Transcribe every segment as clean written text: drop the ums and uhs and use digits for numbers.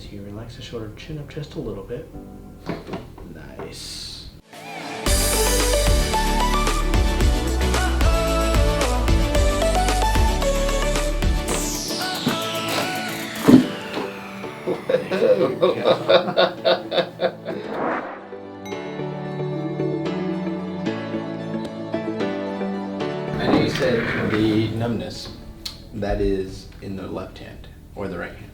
as you relax the shoulder, chin up just a little bit. Nice. I know you said the numbness, that is in the left hand or the right hand?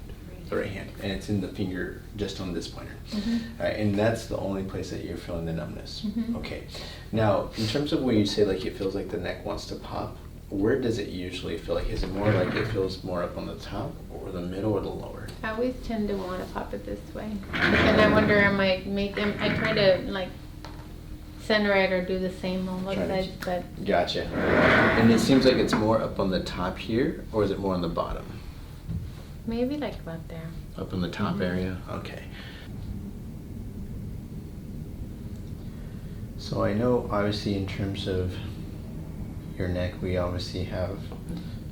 The right hand, and it's in the finger just on this pointer. All right, and that's the only place that you're feeling the numbness. Okay. Now, in terms of when you say like it feels like the neck wants to pop, where does it usually feel like? Is it more like it feels more up on the top or the middle or the lower? I always tend to want to pop it this way. But then I wonder, I might make them, I try to like center it or do the same on both sides, but. Gotcha. And it seems like it's more up on the top here, or is it more on the bottom? Maybe like about there. Up in the top area? Okay. So I know obviously in terms of your neck, we obviously have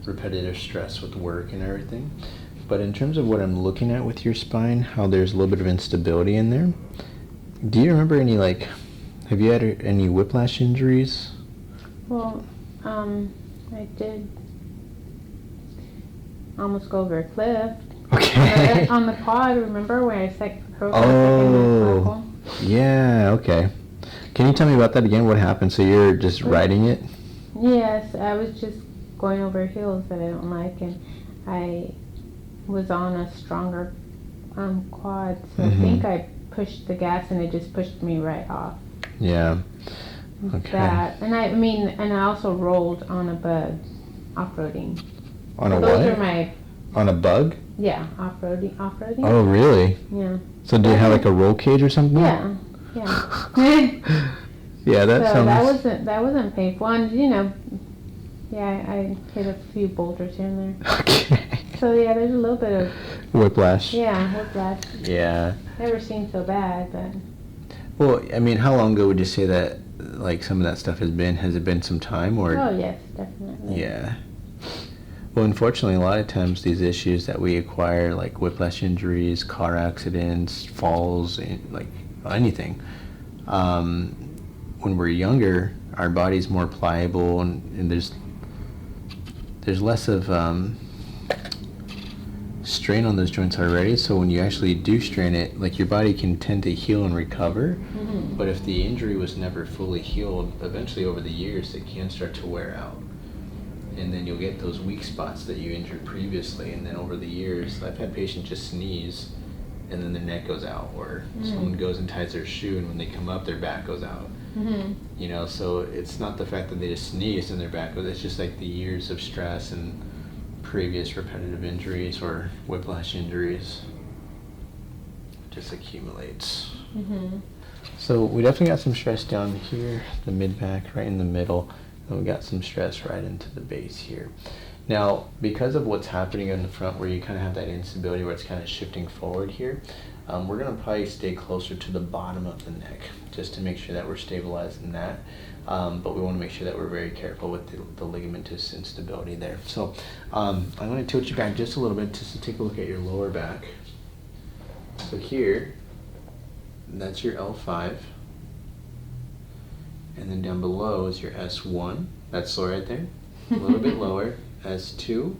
repetitive stress with work and everything. But in terms of what I'm looking at with your spine, how there's a little bit of instability in there, do you remember any have you had any whiplash injuries? Well, I did almost go over a cliff. Okay. On the quad, remember where I broke my Oh, yeah, okay. Can you tell me about that again? What happened? So you're just riding it? Yes, I was just going over hills that I don't like, and I was on a stronger quad, so I think I pushed the gas and it just pushed me right off. Yeah. Okay. That, and I also rolled on a bug, off-roading. On a Those what? are my, On a bug? yeah, off-roading. Oh, really? Yeah. So do you have like a roll cage or something? Yeah, yeah. Yeah, that so sounds... that wasn't painful, and I hit a few boulders here and there. Okay. So yeah, there's a little bit of whiplash. Yeah, whiplash. Yeah. Never seemed so bad, but. Well, I mean, how long ago would you say that, like, some of that stuff has been? Has it been some time, or? Oh yes, definitely. Yeah. Well, unfortunately, a lot of times these issues that we acquire, like whiplash injuries, car accidents, falls, like anything, when we're younger, our body's more pliable, and there's less of strain on those joints already. So when you actually do strain it, like your body can tend to heal and recover. But if the injury was never fully healed, eventually over the years it can start to wear out. And then you'll get those weak spots that you injured previously, and then over the years, I've had patients just sneeze and then their neck goes out, or someone goes and ties their shoe and when they come up their back goes out. You know, so it's not the fact that they just sneezed and their back goes, it's just like the years of stress and previous repetitive injuries or whiplash injuries just accumulates. So we definitely got some stress down here, the mid-back, right in the middle. And we got some stress right into the base here. Now, because of what's happening in the front where you kind of have that instability where it's kind of shifting forward here, we're going to probably stay closer to the bottom of the neck just to make sure that we're stabilizing that. But we want to make sure that we're very careful with the ligamentous instability there. So I'm going to tilt you back just a little bit just to take a look at your lower back. So here, that's your L5. And then down below is your S1. That's slow right there. A little bit lower. S2.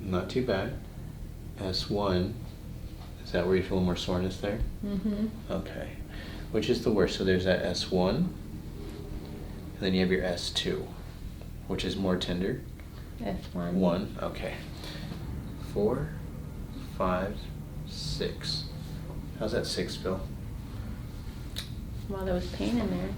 Not too bad. S1. Is that where you feel more soreness there? Okay. Which is the worst? So there's that S1. And then you have your S2, which is more tender. S1. 1. Okay. 4, 5, 6. How's that 6 feel? Well, there was pain in there.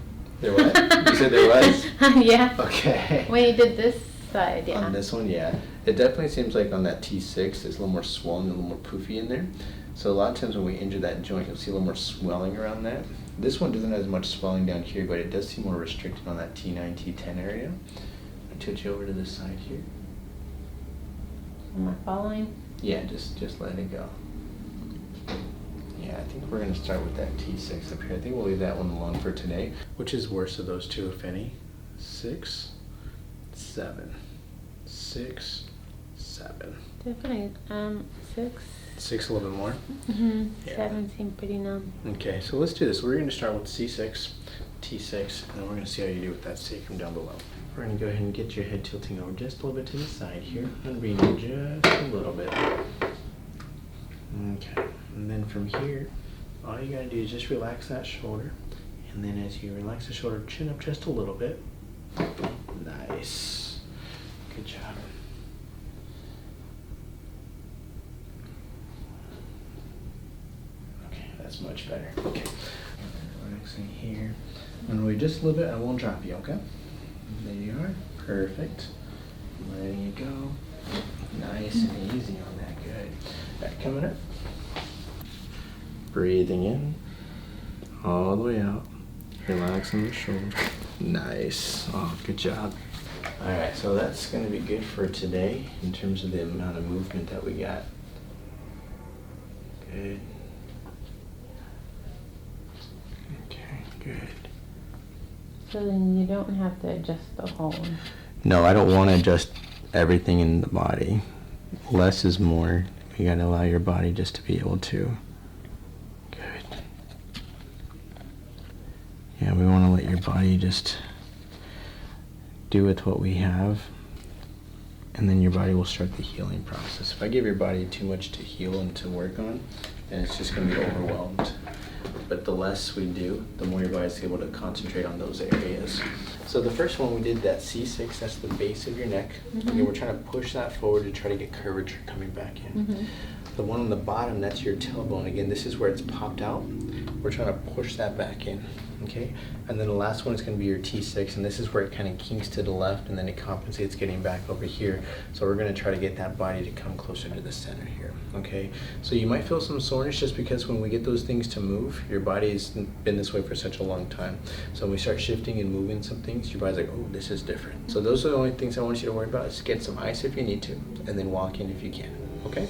There was? You said there was? Yeah. Okay. When you did this side, yeah. On this one, yeah. It definitely seems like on that T6, it's a little more swollen, a little more poofy in there. So a lot of times when we injure that joint, you'll see a little more swelling around that. This one doesn't have as much swelling down here, but it does seem more restricted on that T9, T10 area. I'll tilt you over to this side here. Am I following? Yeah, just let it go. Yeah, I think we're going to start with that T6 up here. I think we'll leave that one alone for today. Which is worse of those two, if any? 6, 7. 6, 7. Definitely. 6. 6 a little bit more? Yeah. 7 seemed pretty numb. Okay, so let's do this. We're going to start with C6, T6, and then we're going to see how you do with that sacrum down below. We're going to go ahead and get your head tilting over just a little bit to the side here, and breathe in just a little bit. Okay, and then from here, all you got to do is just relax that shoulder, and then as you relax the shoulder, chin up just a little bit. Nice. Good job. Okay, that's much better. Okay. Relaxing here. And wait just a little bit, I won't drop you, okay? There you are. Perfect. Letting it go. Nice and easy on that. Good. Back coming up. Breathing in. All the way out. Relaxing the shoulder. Nice. Oh, good job. Alright, so that's going to be good for today in terms of the amount of movement that we got. Good. Okay, good. So then you don't have to adjust the whole. No, I don't want to adjust everything in the body. Less is more. You got to allow your body just to be able to. Good. Yeah, we want to let your body just do with what we have, and then your body will start the healing process. If I give your body too much to heal and to work on, then it's just going to be overwhelmed. But the less we do, the more your body's able to concentrate on those areas. So the first one we did that C6, that's the base of your neck. Okay, we're trying to push that forward to try to get curvature coming back in. The one on the bottom, that's your tailbone. Again, this is where it's popped out. We're trying to push that back in, okay? And then the last one is going to be your T6, and this is where it kind of kinks to the left, and then it compensates getting back over here. So we're going to try to get that body to come closer to the center here, okay? So you might feel some soreness just because when we get those things to move, your body's been this way for such a long time. So when we start shifting and moving some things, your body's like, oh, this is different. So those are the only things I want you to worry about. Is get some ice if you need to, and then walk in if you can, okay?